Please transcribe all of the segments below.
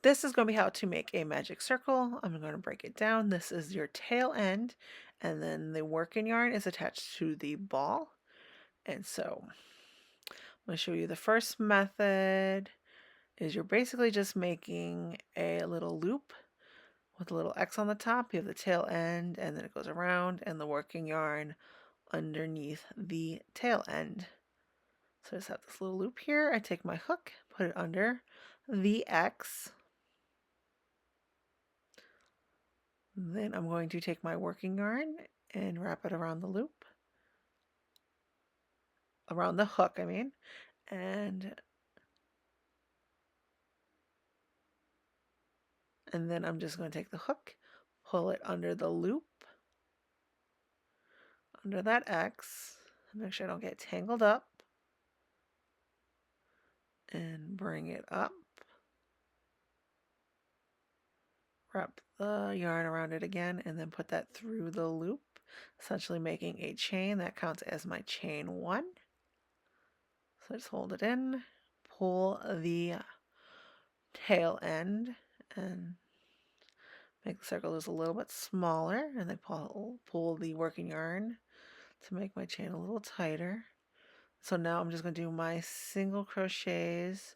this is going to be how to make a magic circle. I'm going to break it down. This is your tail end, and then the working yarn is attached to the ball. And so I'm going to show you the first method is you're basically just making a little loop with a little X on the top. You have the tail end, and then it goes around, and the working yarn underneath the tail end. So I just have this little loop here. I take my hook, put it under the X. Then I'm going to take my working yarn and wrap it around the loop, around the hook, I mean, and then I'm just going to take the hook, pull it under the loop, under that X, make sure I don't get tangled up, and bring it up. Wrap the yarn around it again, and then put that through the loop, essentially making a chain. That counts as my chain 1. So just hold it in, pull the tail end, and make the circle just a little bit smaller, and then pull the working yarn to make my chain a little tighter. So now I'm just going to do my single crochets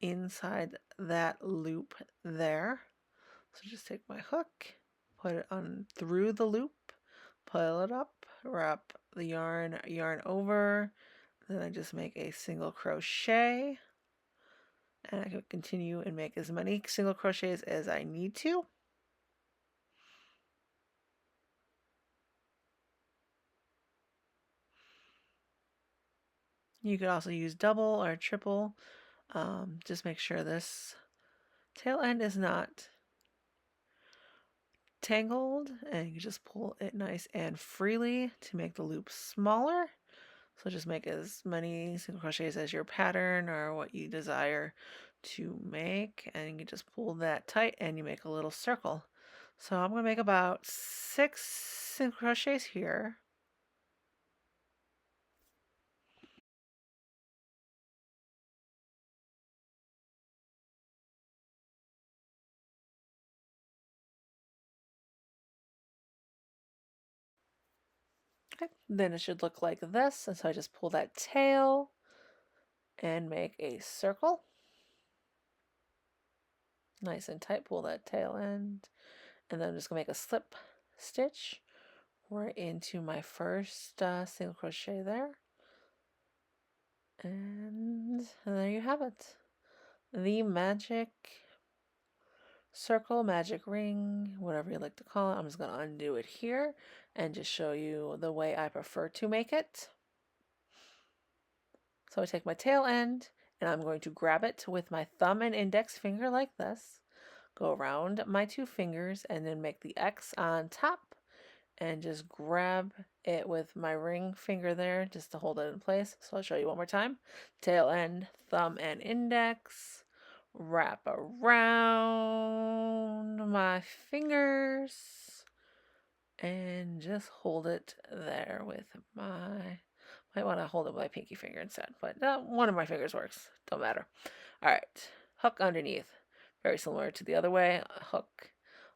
inside that loop there. So just take my hook, put it on through the loop, pull it up, wrap the yarn over, then I just make a single crochet, and I can continue and make as many single crochets as I need to. You could also use double or triple. Just make sure this tail end is not tangled, and you just pull it nice and freely to make the loop smaller. So just make as many single crochets as your pattern or what you desire to make, and you just pull that tight and you make a little circle. So I'm going to make about 6 single crochets here. Okay. Then it should look like this, and so I just pull that tail and make a circle. Nice and tight, pull that tail end, and then I'm just going to make a slip stitch right into my first single crochet there. And there you have it. The magic circle, magic ring, whatever you like to call it. I'm just going to undo it here and just show you the way I prefer to make it. So I take my tail end and I'm going to grab it with my thumb and index finger like this, go around my 2 fingers and then make the X on top and just grab it with my ring finger there just to hold it in place. So I'll show you one more time. Tail end, thumb and index, wrap around my fingers and just hold it there with my, might want to hold it with my pinky finger instead, but one of my fingers works, don't matter. All right, hook underneath, very similar to the other way, hook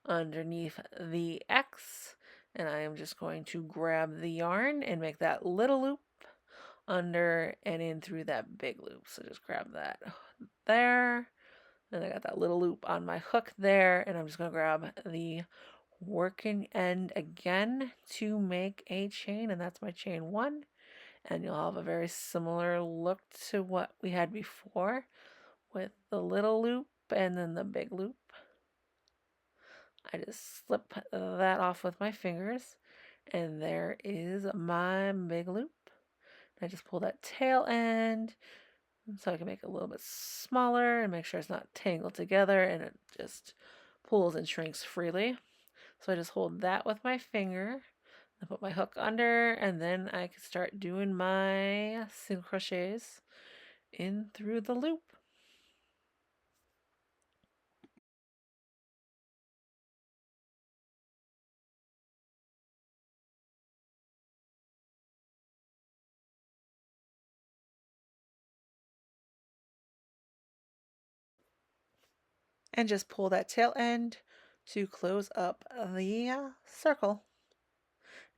underneath the X, and I am just going to grab the yarn and make that little loop under and in through that big loop. So just grab that there, and I got that little loop on my hook there, and I'm just going to grab the working end again to make a chain, and that's my chain 1, and you'll have a very similar look to what we had before with the little loop and then the big loop. I just slip that off with my fingers, and there is my big loop. I just pull that tail end so I can make it a little bit smaller and make sure it's not tangled together and it just pulls and shrinks freely. So I just hold that with my finger, I put my hook under, and then I can start doing my single crochets in through the loop. and just pull that tail end to close up the circle.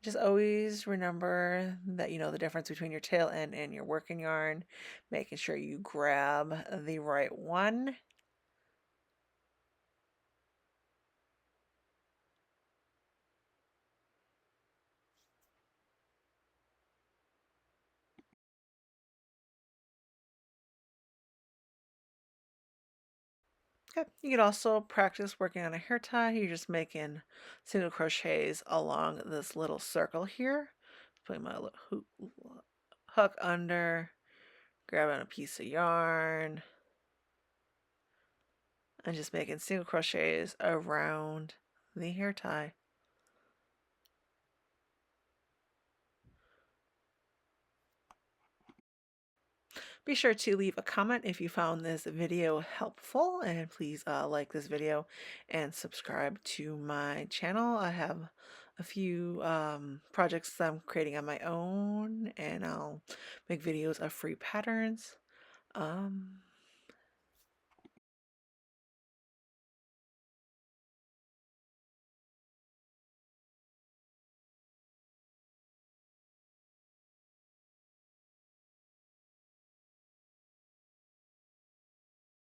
Just always remember that you know the difference between your tail end and your working yarn, making sure you grab the right one. Okay. You can also practice working on a hair tie. You're just making single crochets along this little circle here. Putting my hook under, grabbing a piece of yarn, and just making single crochets around the hair tie. Be sure to leave a comment if you found this video helpful, and please like this video and subscribe to my channel. I have a few projects I'm creating on my own, and I'll make videos of free patterns.